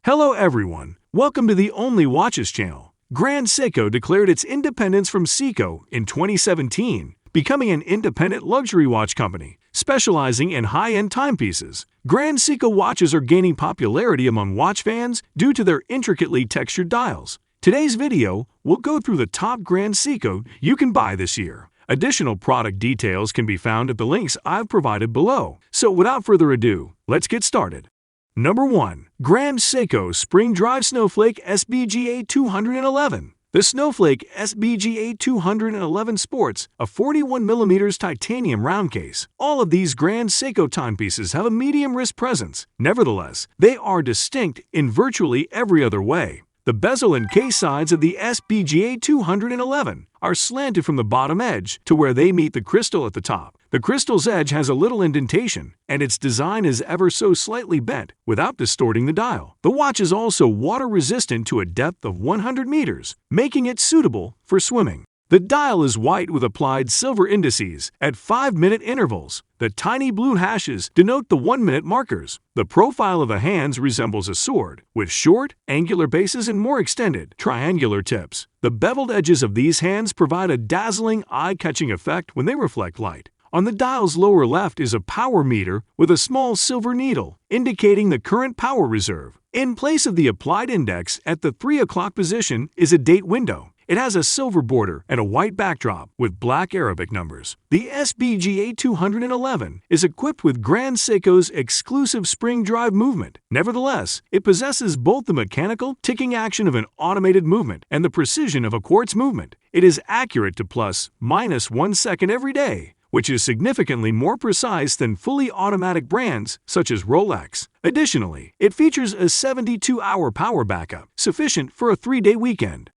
Hello everyone, welcome to the Only Watches channel. Grand Seiko declared its independence from Seiko in 2017, becoming an independent luxury watch company, specializing in high-end timepieces. Grand Seiko watches are gaining popularity among watch fans due to their intricately textured dials. Today's video will go through the top Grand Seiko you can buy this year. Additional product details can be found at the links I've provided below. So without further ado, let's get started. Number 1. Grand Seiko Spring Drive Snowflake SBGA 211. The Snowflake SBGA 211 sports a 41mm titanium round case. All of these Grand Seiko timepieces have a medium wrist presence. Nevertheless, they are distinct in virtually every other way. The bezel and case sides of the SBGA 211 are slanted from the bottom edge to where they meet the crystal at the top. The crystal's edge has a little indentation, and its design is ever so slightly bent without distorting the dial. The watch is also water-resistant to a depth of 100 meters, making it suitable for swimming. The dial is white with applied silver indices at 5-minute intervals. The tiny blue hashes denote the 1-minute markers. The profile of the hands resembles a sword, with short, angular bases and more extended, triangular tips. The beveled edges of these hands provide a dazzling, eye-catching effect when they reflect light. On the dial's lower left is a power meter with a small silver needle, indicating the current power reserve. In place of the applied index at the 3 o'clock position is a date window. It has a silver border and a white backdrop with black Arabic numbers. The SBGA 211 is equipped with Grand Seiko's exclusive spring drive movement. Nevertheless, it possesses both the mechanical ticking action of an automated movement and the precision of a quartz movement. It is accurate to plus/minus 1 second every day, which is significantly more precise than fully automatic brands such as Rolex. Additionally, it features a 72-hour power backup, sufficient for a 3-day weekend.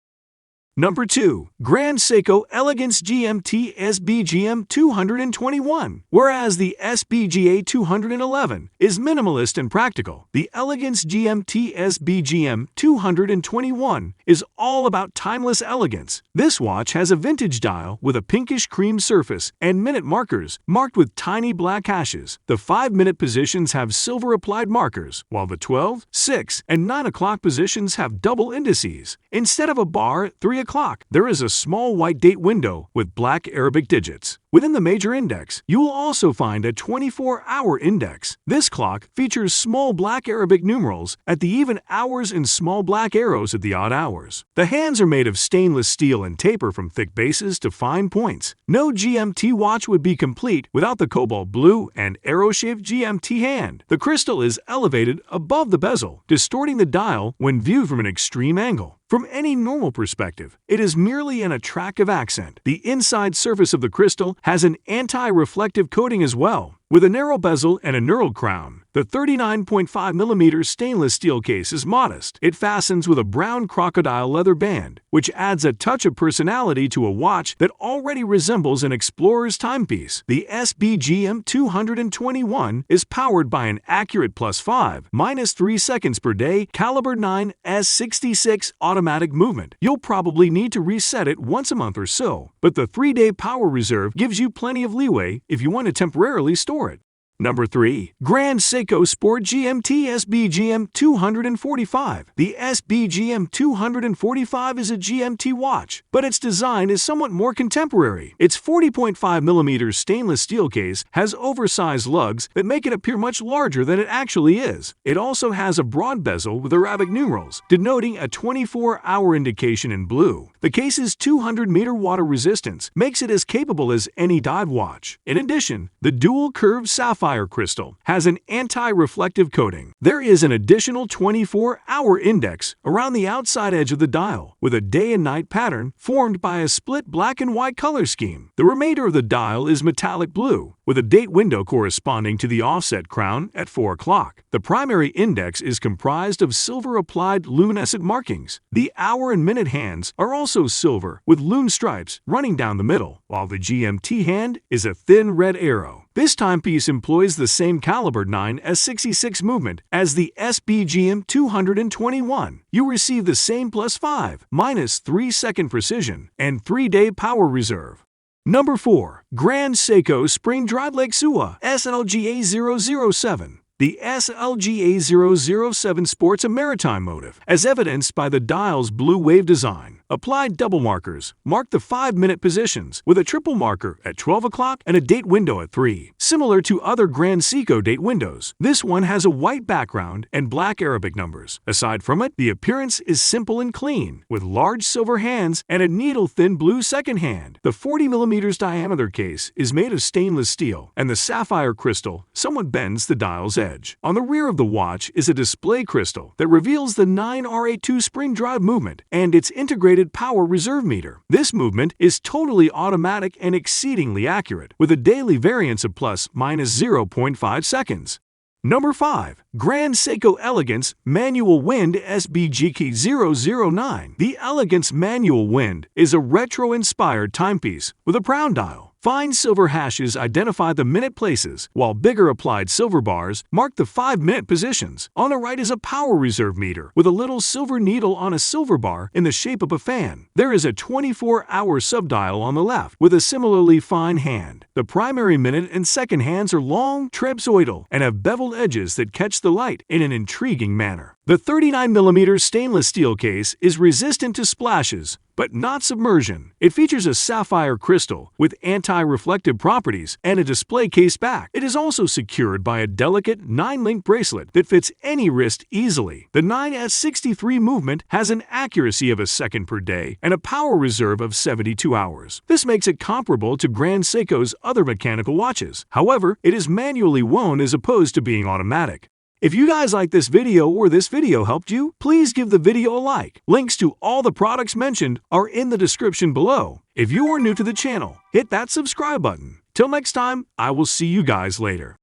Number 2. Grand Seiko Elegance GMT SBGM 221. Whereas the SBGA 211 is minimalist and practical, the Elegance GMT SBGM 221 is all about timeless elegance. This watch has a vintage dial with a pinkish cream surface and minute markers marked with tiny black hashes. The 5-minute positions have silver applied markers, while the 12, 6, and 9 o'clock positions have double indices. Instead of a bar at 3 o'clock, there is a small white date window with black Arabic digits. Within the major index, you will also find a 24-hour index. This clock features small black Arabic numerals at the even hours and small black arrows at the odd hours. The hands are made of stainless steel and taper from thick bases to fine points. No GMT watch would be complete without the cobalt blue and arrow-shaped GMT hand. The crystal is elevated above the bezel, distorting the dial when viewed from an extreme angle. From any normal perspective, it is merely an attractive accent. The inside surface of the crystal has an anti-reflective coating as well. With a narrow bezel and a knurled crown, the 39.5mm stainless steel case is modest. It fastens with a brown crocodile leather band, which adds a touch of personality to a watch that already resembles an explorer's timepiece. The SBGM 221 is powered by an accurate +5/-3 seconds per day caliber 9 S66 automatic movement. You'll probably need to reset it once a month or so, but the 3-day power reserve gives you plenty of leeway if you want to temporarily store it. Number 3. Grand Seiko Sport GMT SBGM 245. The SBGM 245 is a GMT watch, but its design is somewhat more contemporary. Its 40.5mm stainless steel case has oversized lugs that make it appear much larger than it actually is. It also has a broad bezel with Arabic numerals, denoting a 24-hour indication in blue. The case's 200-meter water resistance makes it as capable as any dive watch. In addition, the dual curved sapphire crystal has an anti-reflective coating. There is an additional 24-hour index around the outside edge of the dial, with a day and night pattern formed by a split black and white color scheme. The remainder of the dial is metallic blue, with a date window corresponding to the offset crown at 4 o'clock. The primary index is comprised of silver-applied luminescent markings. The hour and minute hands are also silver, with lune stripes running down the middle, while the GMT hand is a thin red arrow. This timepiece employs the same caliber 9 S66 movement as the SBGM 221. You receive the same +5/-3 second precision and 3-day power reserve. Number 4. Grand Seiko Spring Drive Lexua SLGA 007. The SLGA007 sports a maritime motive, as evidenced by the dial's blue wave design. Applied double markers mark the 5-minute positions, with a triple marker at 12 o'clock and a date window at 3. Similar to other Grand Seiko date windows, this one has a white background and black Arabic numbers. Aside from it, the appearance is simple and clean, with large silver hands and a needle-thin blue second hand. The 40mm diameter case is made of stainless steel, and the sapphire crystal somewhat bends the dial's edge. On the rear of the watch is a display crystal that reveals the 9RA2 spring drive movement and its integrated power reserve meter. This movement is totally automatic and exceedingly accurate, with a daily variance of ±0.5 seconds. Number 5. Grand Seiko Elegance Manual Wind SBGK009. The Elegance Manual Wind is a retro-inspired timepiece with a crown dial. Fine silver hashes identify the minute places, while bigger applied silver bars mark the 5-minute positions. On the right is a power reserve meter with a little silver needle on a silver bar in the shape of a fan. There is a 24-hour subdial on the left with a similarly fine hand. The primary minute and second hands are long, trapezoidal, and have beveled edges that catch the light in an intriguing manner. The 39mm stainless steel case is resistant to splashes, but not submersion. It features a sapphire crystal with anti-reflective properties and a display case back. It is also secured by a delicate 9-link bracelet that fits any wrist easily. The 9S63 movement has an accuracy of a second per day and a power reserve of 72 hours. This makes it comparable to Grand Seiko's other mechanical watches. However, it is manually wound as opposed to being automatic. If you guys like this video or this video helped you, please give the video a like. Links to all the products mentioned are in the description below. If you are new to the channel, hit that subscribe button. Till next time, I will see you guys later.